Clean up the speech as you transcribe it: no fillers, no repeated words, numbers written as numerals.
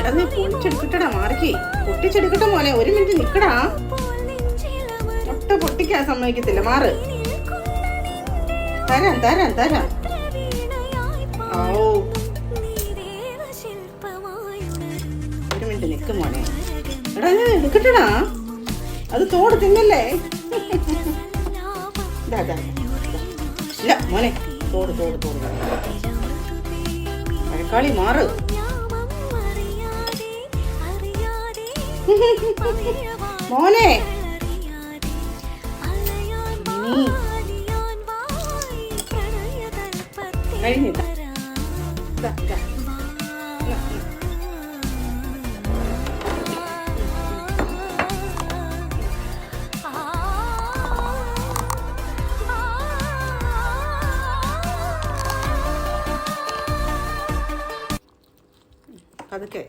എടാ നീ പൊളിച്ചെടുക്കട്ടടാ, മാറിക്കേ. പൊട്ടിച്ചെടുക്കട്ടെ മോനെ, 1 മിനിറ്റ് നിക്കടാ. മുട്ട പൊട്ടിക്കാൻ സമ്മതിക്കത്തില്ല, മാറ്. തരാം തരാം തരാം. ഓ 1 മിനിറ്റ് നിക്ക് മോനെ. എടാ നീ എടുക്കട്ടടാ, അത് തോട് തിന്നല്ലേ. ഇല്ല മോനെ, തോട് തോട് തോട്. മഴക്കാളി മാറ്. മോനെ കഴിഞ്ഞില്ല. അതൊക്കെ